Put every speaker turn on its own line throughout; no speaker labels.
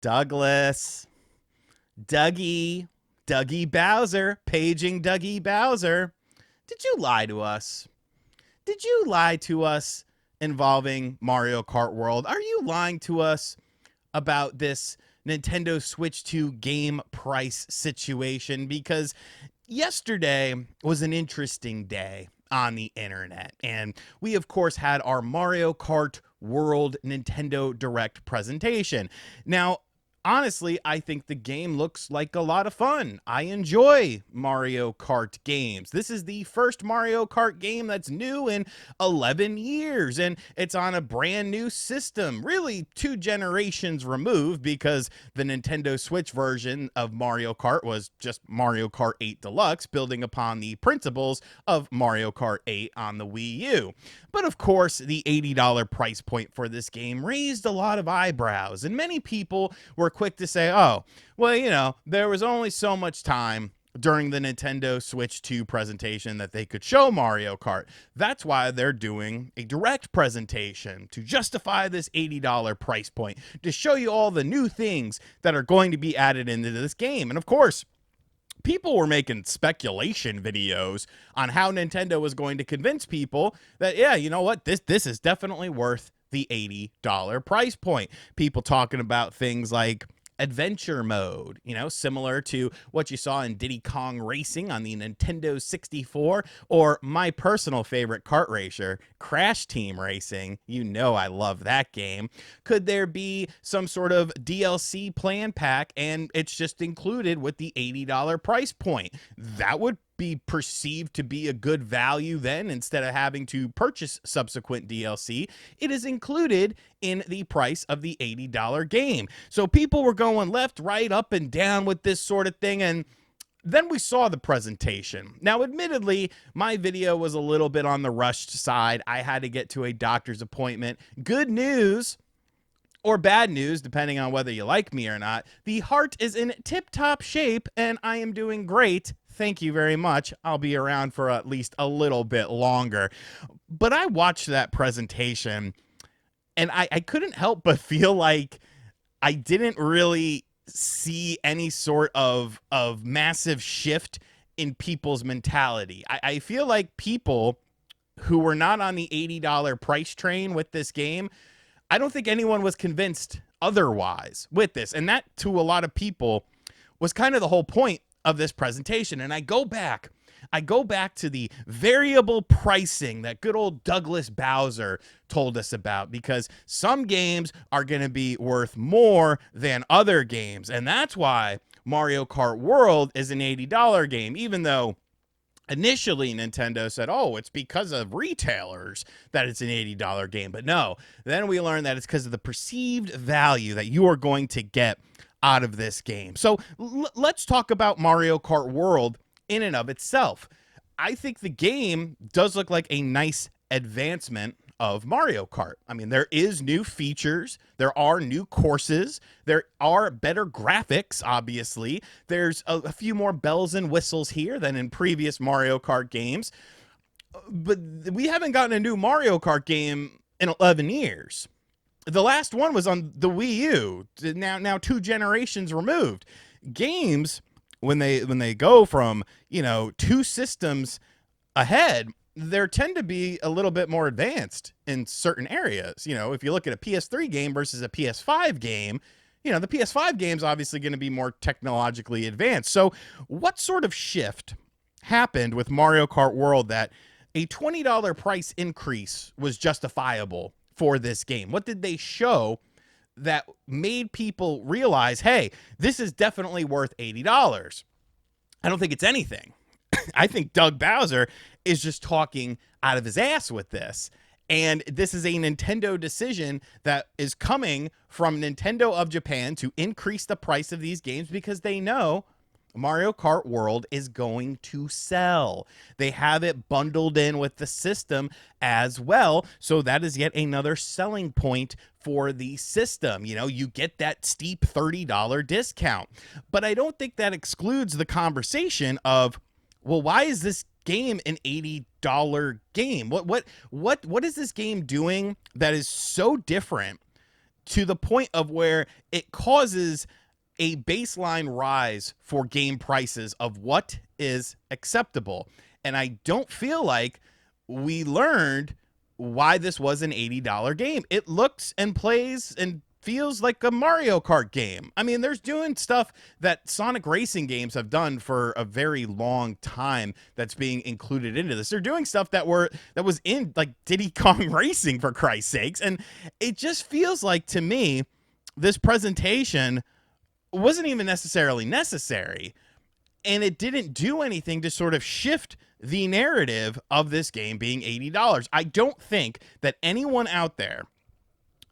Douglas, Dougie Bowser, paging Dougie Bowser. Did you lie to us? Did you lie to us involving Mario Kart World? Are you lying to us about this Nintendo Switch 2 game price situation? Because yesterday was an interesting day on the internet. And we, of course, had our Mario Kart World Nintendo Direct presentation. Now, honestly, I think the game looks like a lot of fun. I enjoy Mario Kart games. This is the first Mario Kart game that's new in 11 years, and it's on a brand new system, really 2 generations removed, because the Nintendo Switch version of Mario Kart was just Mario Kart 8 Deluxe, building upon the principles of Mario Kart 8 on the Wii U. But of course, the $80 price point for this game raised a lot of eyebrows, and many people were quick to say, oh, well, there was only so much time during the Nintendo Switch 2 presentation that they could show Mario Kart. That's why they're doing a direct presentation to justify this $80 price point, to show you all the new things that are going to be added into this game. And of course, people were making speculation videos on how Nintendo was going to convince people that, yeah, you know what, this is definitely worth the $80 price point. People talking about things like adventure mode, similar to what you saw in Diddy Kong Racing on the Nintendo 64, or my personal favorite kart racer, Crash Team Racing. I love that game. Could there be some sort of DLC plan pack and it's just included with the $80 price point? That would be perceived to be a good value then. Instead of having to purchase subsequent DLC, it is included in the price of the $80 game. So people were going left, right, up and down with this sort of thing, and then we saw the presentation. Now, admittedly, my video was a little bit on the rushed side. I had to get to a doctor's appointment. Good news, or bad news, depending on whether you like me or not, the heart is in tip-top shape, and I am doing great. Thank you very much. I'll be around for at least a little bit longer. But I watched that presentation, and I couldn't help but feel like I didn't really see any sort of massive shift in people's mentality. I feel like people who were not on the $80 price train with this game, I don't think anyone was convinced otherwise with this. And that, to a lot of people, was kind of the whole point of this presentation. And I go back to the variable pricing that good old Douglas Bowser told us about, because some games are going to be worth more than other games. And that's why Mario Kart World is an $80 game, even though initially Nintendo said, oh, it's because of retailers that it's an $80 game. But no, then we learned that it's because of the perceived value that you are going to get out of this game. So let's talk about Mario Kart World in and of itself. I think the game does look like a nice advancement of Mario Kart. I mean, there is new features, there are new courses, there are better graphics, obviously. There's a few more bells and whistles here than in previous Mario Kart games. But we haven't gotten a new Mario Kart game in 11 years. The last one was on the Wii U, now 2 generations removed. Games, when they go from 2 systems ahead, there tend to be a little bit more advanced in certain areas. If you look at a PS3 game versus a PS5 game, the PS5 game's obviously going to be more technologically advanced. So what sort of shift happened with Mario Kart World that a $20 price increase was justifiable for this game? What did they show that made people realize, hey, this is definitely worth $80? I don't think it's anything. I think Doug Bowser is just talking out of his ass with this. And this is a Nintendo decision that is coming from Nintendo of Japan to increase the price of these games because they know Mario Kart World is going to sell. They have it bundled in with the system as well. So that is yet another selling point for the system. You get that steep $30 discount. But I don't think that excludes the conversation of, well, why is this game an $80 game? What is this game doing that is so different to the point of where it causes a baseline rise for game prices of what is acceptable. And I don't feel like we learned why this was an $80 game. It looks and plays and feels like a Mario Kart game. I mean, there's doing stuff that Sonic racing games have done for a very long time that's being included into this. They're doing stuff that was in like Diddy Kong Racing, for Christ's sakes. And it just feels like, to me, this presentation wasn't even necessarily necessary, and it didn't do anything to sort of shift the narrative of this game being $80. I don't think that anyone out there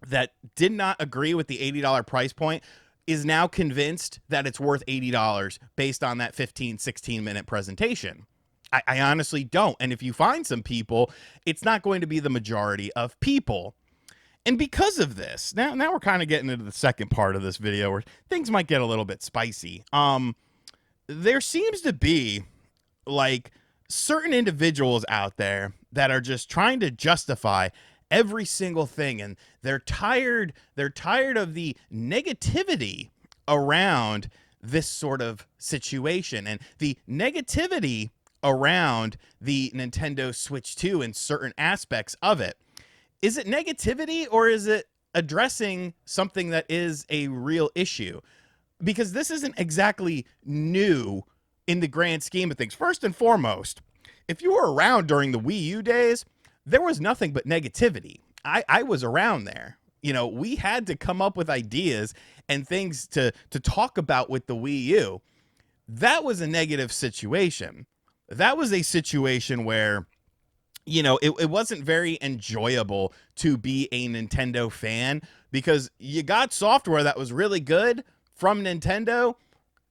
that did not agree with the $80 price point is now convinced that it's worth $80 based on that 15, 16-minute presentation. I honestly don't. And if you find some people, it's not going to be the majority of people. And because of this, now we're kind of getting into the second part of this video where things might get a little bit spicy. There seems to be like certain individuals out there that are just trying to justify every single thing, and they're tired of the negativity around this sort of situation and the negativity around the Nintendo Switch 2 and certain aspects of it. Is it negativity, or is it addressing something that is a real issue? Because this isn't exactly new in the grand scheme of things. First and foremost, if you were around during the Wii U days, there was nothing but negativity. I was around there. You know, we had to come up with ideas and things to talk about with the Wii U. That was a negative situation. That was a situation where, you know, it wasn't very enjoyable to be a Nintendo fan, because you got software that was really good from Nintendo,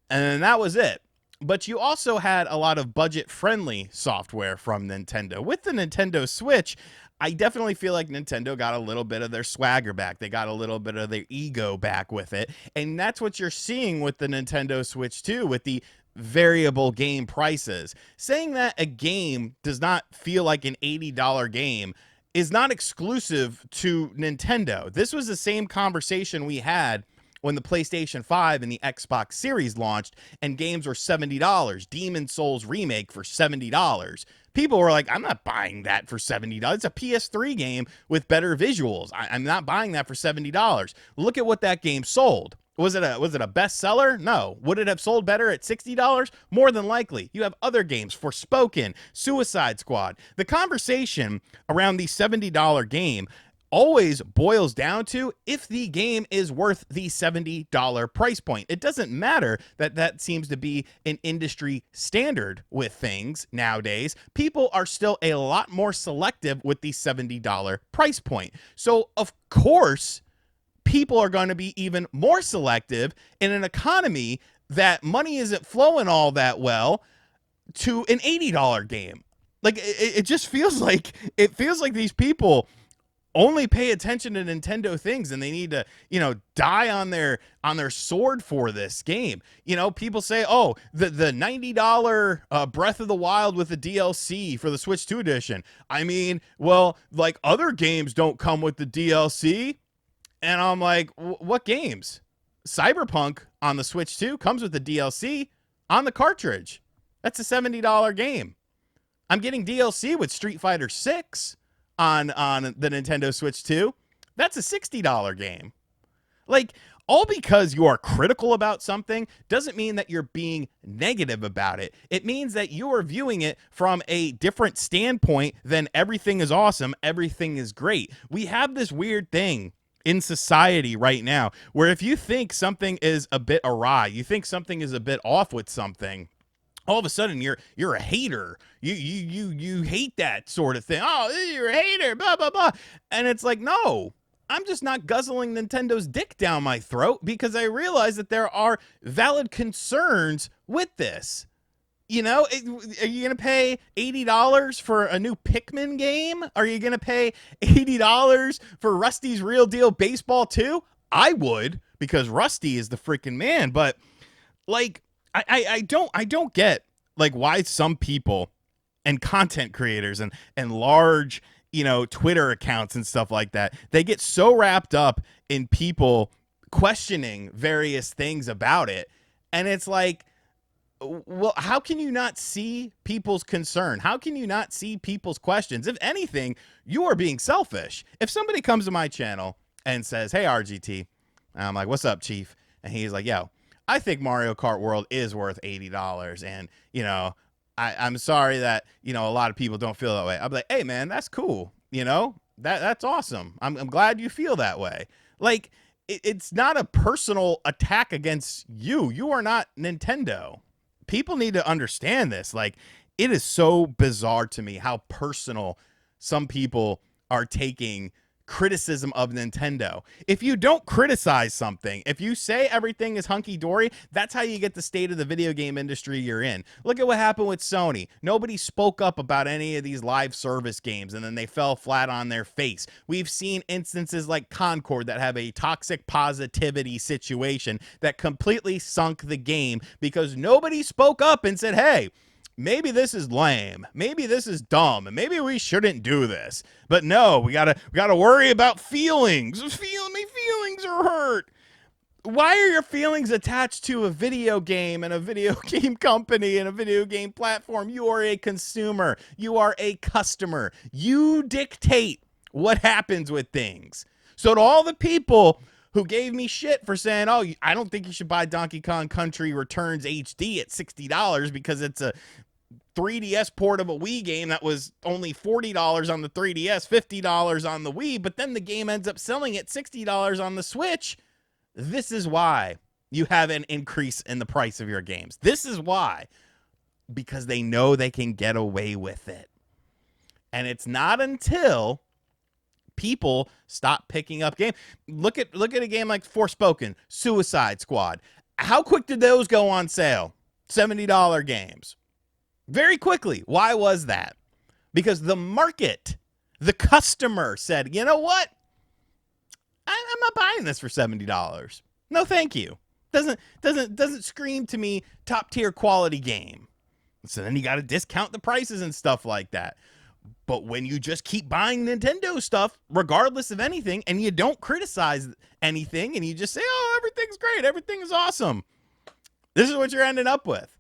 and that was it. But you also had a lot of budget-friendly software from Nintendo. With the Nintendo Switch, I definitely feel like Nintendo got a little bit of their swagger back. They got a little bit of their ego back with it. And that's what you're seeing with the Nintendo Switch 2, with the variable game prices. Saying that a game does not feel like an $80 game is not exclusive to Nintendo. This was the same conversation we had when the PlayStation 5 and the Xbox Series launched and games were $70. Demon's Souls Remake for $70. People were like, I'm not buying that for $70. It's a PS3 game with better visuals. I'm not buying that for $70. Look at what that game sold. Was it a bestseller? No. Would it have sold better at $60? More than likely. You have other games, Forspoken, Suicide Squad. The conversation around the $70 game always boils down to if the game is worth the $70 price point. It doesn't matter that that seems to be an industry standard with things nowadays. People are still a lot more selective with the $70 price point. So, of course, people are going to be even more selective in an economy that money isn't flowing all that well to an $80 game. Like, it just feels like these people only pay attention to Nintendo things, and they need to, you know, die on their sword for this game. You know, people say, oh, the $90 Breath of the Wild with the DLC for the Switch 2 edition. I mean, well, like, other games don't come with the DLC. And I'm like, what games? Cyberpunk on the Switch 2 comes with the DLC on the cartridge. That's a $70 game. I'm getting DLC with Street Fighter 6 on the Nintendo Switch 2. That's a $60 game. Like, all because you are critical about something doesn't mean that you're being negative about it. It means that you are viewing it from a different standpoint than everything is awesome, everything is great. We have this weird thing in society right now where if you think something is a bit awry, you think something is a bit off with something, all of a sudden you're a hater. You hate that sort of thing. Oh, you're a hater, blah, blah, blah. And it's like, no, I'm just not guzzling Nintendo's dick down my throat because I realize that there are valid concerns with this. You know, are you going to pay $80 for a new Pikmin game? Are you going to pay $80 for Rusty's Real Deal Baseball 2? I would, because Rusty is the freaking man. But like, I don't get like why some people and content creators and large Twitter accounts and stuff like that. They get so wrapped up in people questioning various things about it. And it's like, well, how can you not see people's concern? How can you not see people's questions? If anything, you are being selfish. If somebody comes to my channel and says, hey, RGT, I'm like, what's up, Chief? And he's like, yo, I think Mario Kart World is worth $80. And, I'm sorry that, a lot of people don't feel that way. I'm like, hey, man, that's cool. That's awesome. I'm glad you feel that way. Like, it's not a personal attack against you. You are not Nintendo. People need to understand this. Like, it is so bizarre to me how personal some people are taking criticism of Nintendo. If you don't criticize something, if you say everything is hunky-dory, that's how you get the state of the video game industry you're in. Look at what happened with Sony. Nobody spoke up about any of these live service games, and then they fell flat on their face. We've seen instances like Concord that have a toxic positivity situation that completely sunk the game because nobody spoke up and said, hey, maybe this is lame. Maybe this is dumb. And maybe we shouldn't do this. But no, we gotta worry about feelings. My feelings are hurt. Why are your feelings attached to a video game and a video game company and a video game platform? You are a consumer. You are a customer. You dictate what happens with things. So to all the people who gave me shit for saying, oh, I don't think you should buy Donkey Kong Country Returns HD at $60 because it's a 3DS port of a Wii game that was only $40 on the 3DS, $50 on the Wii, but then the game ends up selling at $60 on the Switch. This is why you have an increase in the price of your games. This is why. Because they know they can get away with it. And it's not until people stop picking up games. Look at a game like Forspoken, Suicide Squad. How quick did those go on sale? $70 games. Very quickly. Why was that? Because the market, the customer said, you know what? I'm not buying this for $70. No, thank you. Doesn't scream to me top tier quality game. So then you got to discount the prices and stuff like that. But when you just keep buying Nintendo stuff, regardless of anything, and you don't criticize anything, and you just say, oh, everything's great, everything is awesome, this is what you're ending up with.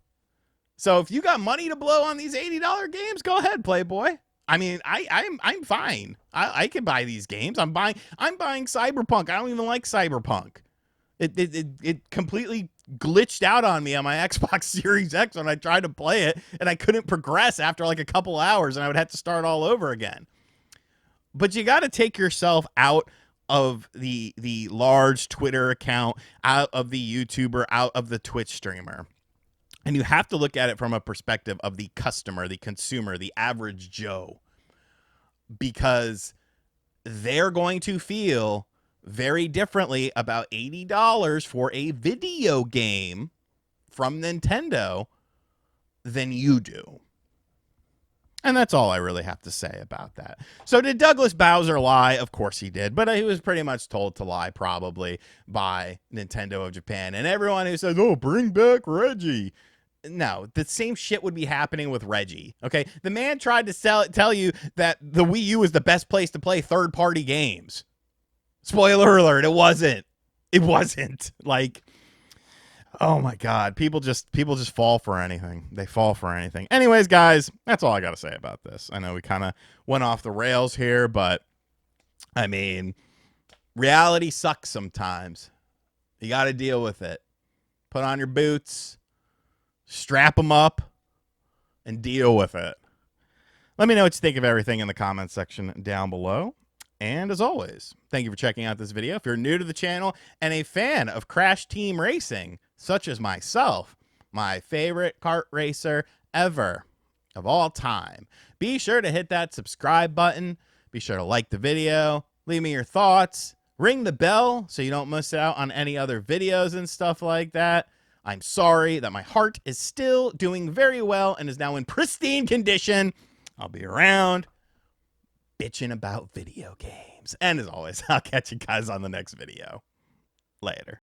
So if you got money to blow on these $80 games, go ahead, Playboy. I mean, I'm fine. I can buy these games. I'm buying Cyberpunk. I don't even like Cyberpunk. It completely glitched out on me on my Xbox Series X when I tried to play it, and I couldn't progress after like a couple hours, and I would have to start all over again. But you got to take yourself out of the large Twitter account, out of the YouTuber, out of the Twitch streamer. And you have to look at it from a perspective of the customer, the consumer, the average Joe, because they're going to feel very differently about $80 for a video game from Nintendo than you do. And that's all I really have to say about that. So did Douglas Bowser lie? Of course he did. But he was pretty much told to lie probably by Nintendo of Japan. And everyone who says, oh, bring back Reggie. No, the same shit would be happening with Reggie. Okay, the man tried to tell you that the Wii U is the best place to play third-party games. Spoiler alert, it wasn't. It wasn't. Like, oh my God, people just fall for anything. They fall for anything. Anyways, guys, that's all I got to say about this. I know we kind of went off the rails here, but I mean, reality sucks sometimes. You got to deal with it. Put on your boots. Strap them up and deal with it. Let me know what you think of everything in the comments section down below. And as always, thank you for checking out this video. If you're new to the channel and a fan of Crash Team Racing, such as myself, my favorite kart racer ever of all time, be sure to hit that subscribe button. Be sure to like the video. Leave me your thoughts. Ring the bell so you don't miss out on any other videos and stuff like that. I'm sorry that my heart is still doing very well and is now in pristine condition. I'll be around bitching about video games. And as always, I'll catch you guys on the next video. Later.